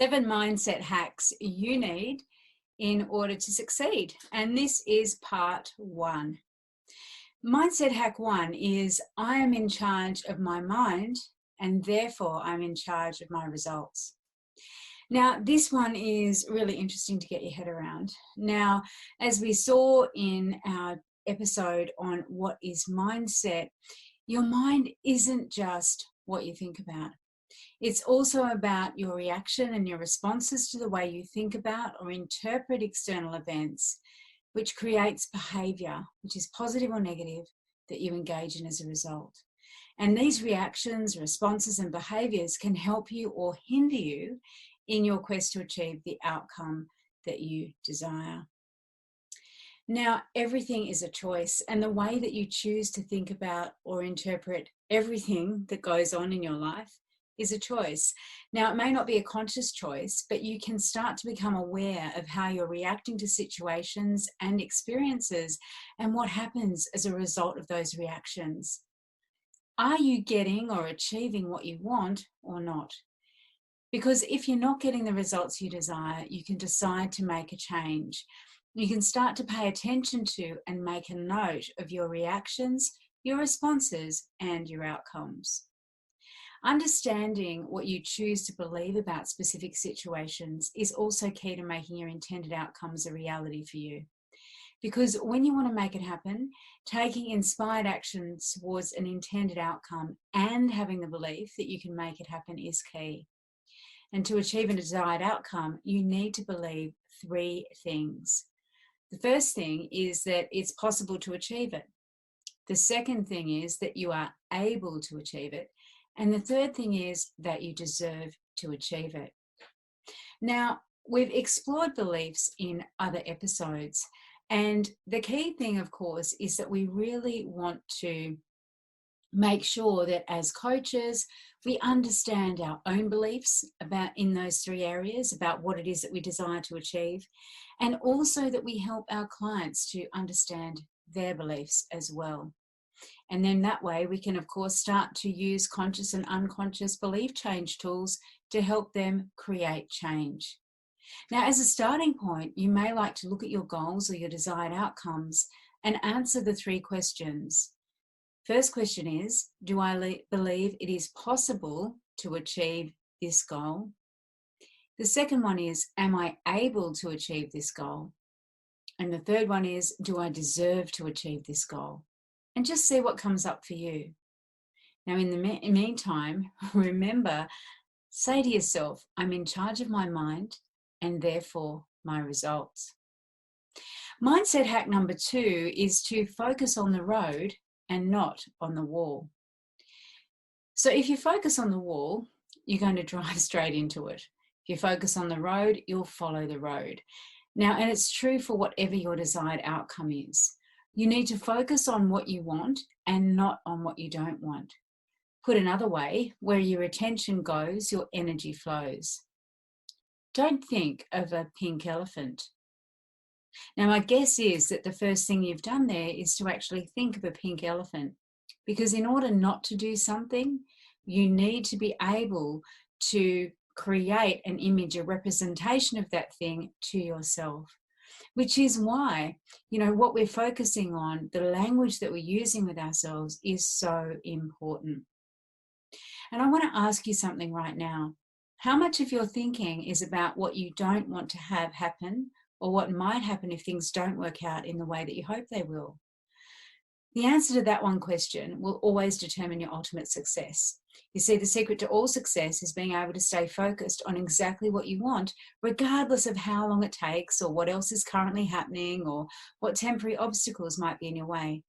7 mindset hacks you need in order to succeed. And this is part 1. Mindset hack 1 is I am in charge of my mind and therefore I'm in charge of my results. Now, this one is really interesting to get your head around. Now, as we saw in our episode on what is mindset, your mind isn't just what you think about. It's also about your reaction and your responses to the way you think about or interpret external events, which creates behavior, which is positive or negative, that you engage in as a result. And these reactions, responses, and behaviors can help you or hinder you in your quest to achieve the outcome that you desire. Now, everything is a choice, and the way that you choose to think about or interpret everything that goes on in your life is a choice. Now, it may not be a conscious choice, but you can start to become aware of how you're reacting to situations and experiences and what happens as a result of those reactions. Are you getting or achieving what you want or not? Because if you're not getting the results you desire, you can decide to make a change. You can start to pay attention to and make a note of your reactions, your responses, and your outcomes. Understanding what you choose to believe about specific situations is also key to making your intended outcomes a reality for you. Because when you want to make it happen, taking inspired action towards an intended outcome and having the belief that you can make it happen is key. And to achieve a desired outcome, you need to believe 3 things. The first thing is that it's possible to achieve it. The second thing is that you are able to achieve it. And the third thing is that you deserve to achieve it. Now, we've explored beliefs in other episodes. And the key thing, of course, is that we really want to make sure that as coaches, we understand our own beliefs about in those 3 areas, about what it is that we desire to achieve, and also that we help our clients to understand their beliefs as well. And then that way we can, of course, start to use conscious and unconscious belief change tools to help them create change. Now, as a starting point, you may like to look at your goals or your desired outcomes and answer the 3 questions. First question is, do I believe it is possible to achieve this goal? The second one is, am I able to achieve this goal? And the third one is, do I deserve to achieve this goal? And just see what comes up for you. Now, in the meantime, remember, say to yourself, I'm in charge of my mind and therefore my results. Mindset hack number 2 is to focus on the road and not on the wall. So if you focus on the wall, you're going to drive straight into it. If you focus on the road, you'll follow the road. Now, and it's true for whatever your desired outcome is. You need to focus on what you want and not on what you don't want. Put another way, where your attention goes, your energy flows. Don't think of a pink elephant. Now, my guess is that the first thing you've done there is to actually think of a pink elephant, because in order not to do something, you need to be able to create an image, a representation of that thing to yourself. Which is why, what we're focusing on, the language that we're using with ourselves is so important. And I want to ask you something right now. How much of your thinking is about what you don't want to have happen or what might happen if things don't work out in the way that you hope they will? The answer to that one question will always determine your ultimate success. You see, the secret to all success is being able to stay focused on exactly what you want, regardless of how long it takes or what else is currently happening or what temporary obstacles might be in your way.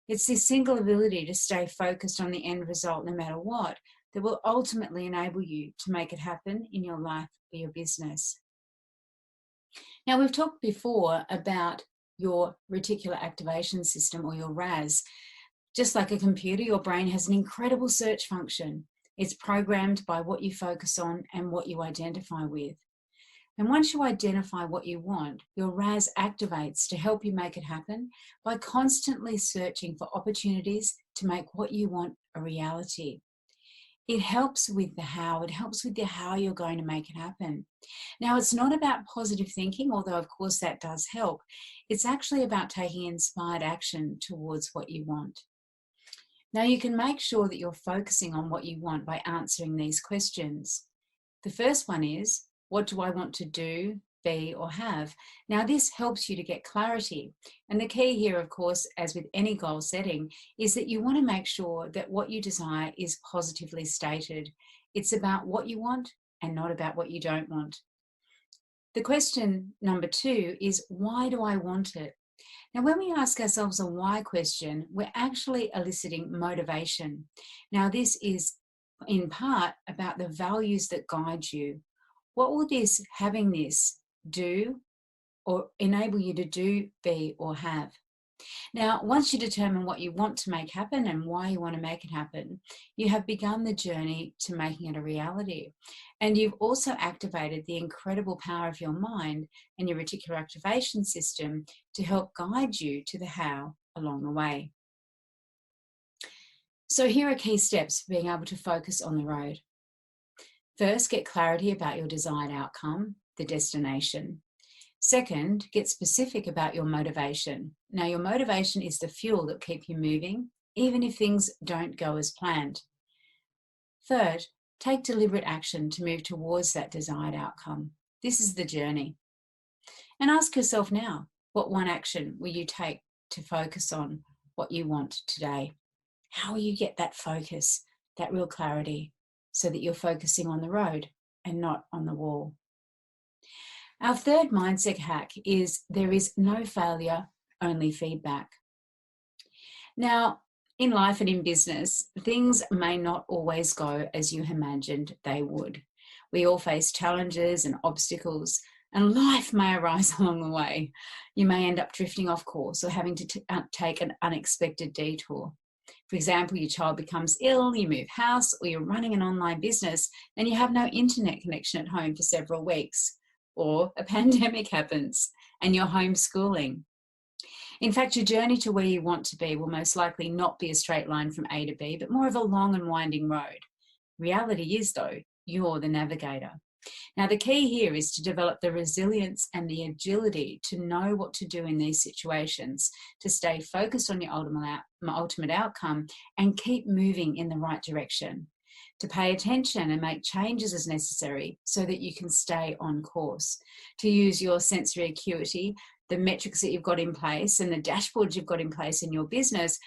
It's this single ability to stay focused on the end result no matter what that will ultimately enable you to make it happen in your life or your business. Now, we've talked before about your reticular activation system, or your RAS. Just like a computer, your brain has an incredible search function. It's programmed by what you focus on and what you identify with. And once you identify what you want, your RAS activates to help you make it happen by constantly searching for opportunities to make what you want a reality. it helps with the how. It helps with the how you're going to make it happen. Now, it's not about positive thinking, although of course that does help. It's actually about taking inspired action towards what you want. Now, you can make sure that you're focusing on what you want by answering these questions. The first one is, what do I want to do, be, or have? Now, this helps you to get clarity. And the key here, of course, as with any goal setting, is that you want to make sure that what you desire is positively stated. It's about what you want and not about what you don't want. The question number 2 is, why do I want it? Now, when we ask ourselves a why question, we're actually eliciting motivation. Now, this is in part about the values that guide you. What will having this do or enable you to do, be, or have? Now, once you determine what you want to make happen and why you want to make it happen, you have begun the journey to making it a reality. And you've also activated the incredible power of your mind and your reticular activation system to help guide you to the how along the way. So here are key steps for being able to focus on the road. First, get clarity about your desired outcome, the destination. Second, get specific about your motivation. Now, your motivation is the fuel that keeps you moving, even if things don't go as planned. Third, take deliberate action to move towards that desired outcome. This is the journey. And ask yourself now, what one action will you take to focus on what you want today? How will you get that focus, that real clarity, so that you're focusing on the road and not on the wall? Our third mindset hack is there is no failure, only feedback. Now, in life and in business, things may not always go as you imagined they would. We all face challenges and obstacles, and life may arise along the way. You may end up drifting off course or having to take an unexpected detour. For example, your child becomes ill, you move house, or you're running an online business and you have no internet connection at home for several weeks. Or a pandemic happens and you're homeschooling. In fact, your journey to where you want to be will most likely not be a straight line from A to B, but more of a long and winding road. Reality is, though, you're the navigator. Now, the key here is to develop the resilience and the agility to know what to do in these situations, to stay focused on your ultimate outcome and keep moving in the right direction, to pay attention and make changes as necessary so that you can stay on course, to use your sensory acuity, the metrics that you've got in place and the dashboards you've got in place in your business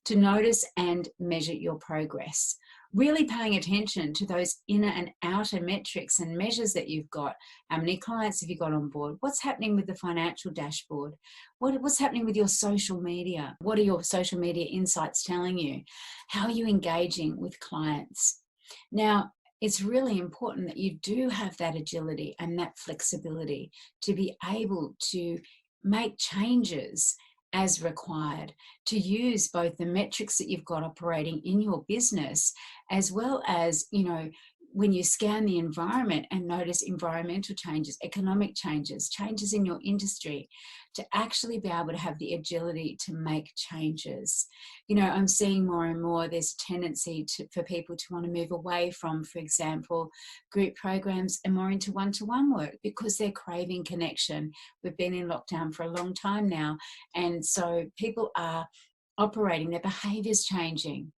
to notice and measure your progress. Really paying attention to those inner and outer metrics and measures that you've got. How many clients have you got on board? What's happening with the financial dashboard? What's happening with your social media? What are your social media insights telling you? How are you engaging with clients? Now, it's really important that you do have that agility and that flexibility to be able to make changes as required, to use both the metrics that you've got operating in your business, as well as, when you scan the environment and notice environmental changes, economic changes, changes in your industry, to actually be able to have the agility to make changes. I'm seeing more and more there's a tendency for people to want to move away from, for example, group programs and more into one-to-one work because they're craving connection. We've been in lockdown for a long time now, and so people are operating, their behaviours changing.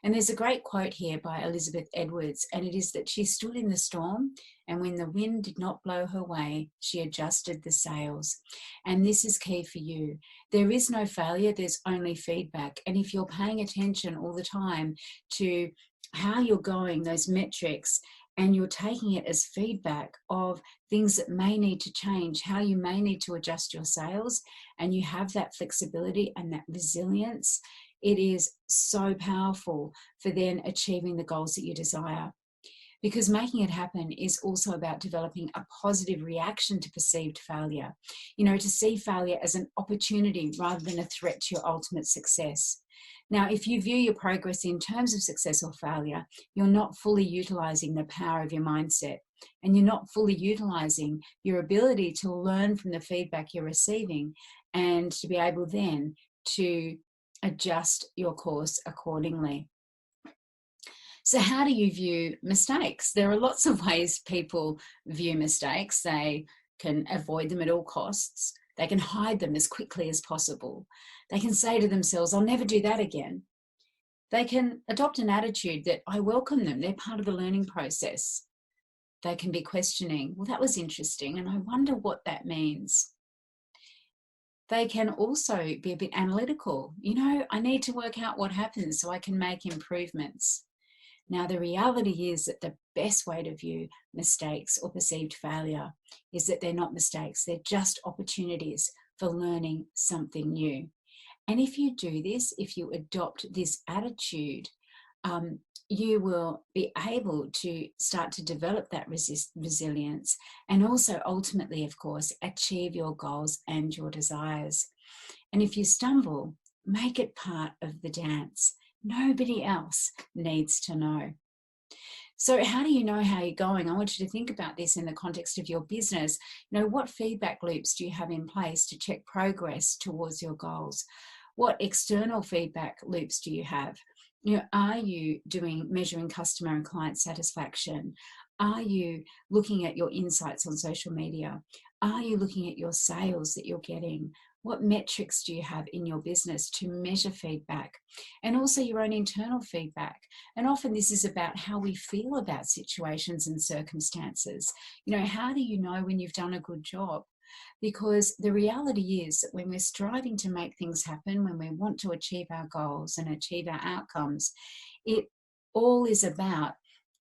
And there's a great quote here by Elizabeth Edwards, and it is that she stood in the storm, and when the wind did not blow her way, she adjusted the sails. And this is key for you. There is no failure, there's only feedback. And if you're paying attention all the time to how you're going, those metrics, and you're taking it as feedback of things that may need to change, how you may need to adjust your sails, and you have that flexibility and that resilience, it is so powerful for then achieving the goals that you desire. Because making it happen is also about developing a positive reaction to perceived failure. To see failure as an opportunity rather than a threat to your ultimate success. Now, if you view your progress in terms of success or failure, you're not fully utilizing the power of your mindset, and you're not fully utilizing your ability to learn from the feedback you're receiving and to be able then to adjust your course accordingly. So how do you view mistakes? There are lots of ways people view mistakes. They can avoid them at all costs. They can hide them as quickly as possible. They can say to themselves, I'll never do that again. They can adopt an attitude that I welcome them. They're part of the learning process. They can be questioning, well, that was interesting, and I wonder what that means. They can also be a bit analytical. I need to work out what happens so I can make improvements. Now, the reality is that the best way to view mistakes or perceived failure is that they're not mistakes. They're just opportunities for learning something new. And if you do this, if you adopt this attitude, you will be able to start to develop that resilience and also ultimately, of course, achieve your goals and your desires. And if you stumble, make it part of the dance. Nobody else needs to know. So how do you know how you're going? I want you to think about this in the context of your business. What feedback loops do you have in place to check progress towards your goals? What external feedback loops do you have? Are you measuring customer and client satisfaction? Are you looking at your insights on social media? Are you looking at your sales that you're getting? What metrics do you have in your business to measure feedback? And also your own internal feedback. And often this is about how we feel about situations and circumstances. How do you know when you've done a good job? Because the reality is that when we're striving to make things happen, when we want to achieve our goals and achieve our outcomes, it all is about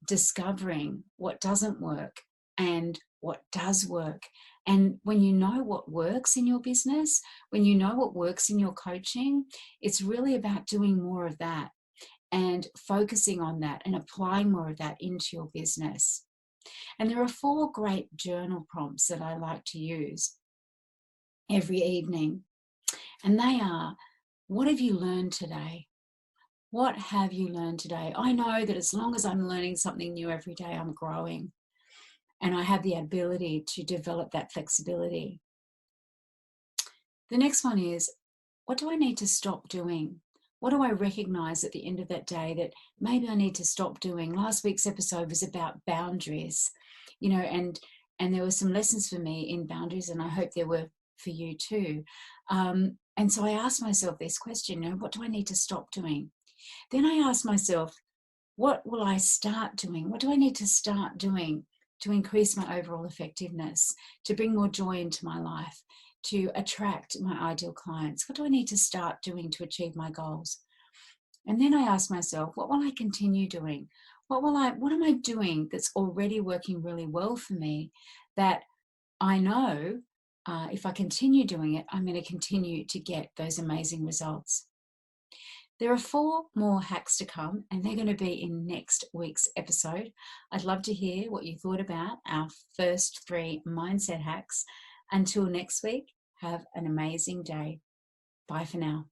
discovering what doesn't work and what does work. And when you know what works in your business, when you know what works in your coaching, it's really about doing more of that and focusing on that and applying more of that into your business. And there are 4 great journal prompts that I like to use every evening. And they are, what have you learned today? What have you learned today? I know that as long as I'm learning something new every day, I'm growing. And I have the ability to develop that flexibility. The next one is, what do I need to stop doing? What do I recognize at the end of that day that maybe I need to stop doing? Last week's episode was about boundaries, and there were some lessons for me in boundaries, and I hope there were for you too. And so I asked myself this question, what do I need to stop doing? Then I asked myself, what will I start doing? What do I need to start doing to increase my overall effectiveness, to bring more joy into my life, to attract my ideal clients? What do I need to start doing to achieve my goals? And then I asked myself, what will I continue doing? What am I doing that's already working really well for me that I know if I continue doing it, I'm going to continue to get those amazing results? There are 4 more hacks to come, and they're going to be in next week's episode. I'd love to hear what you thought about our first 3 mindset hacks. Until next week, have an amazing day. Bye for now.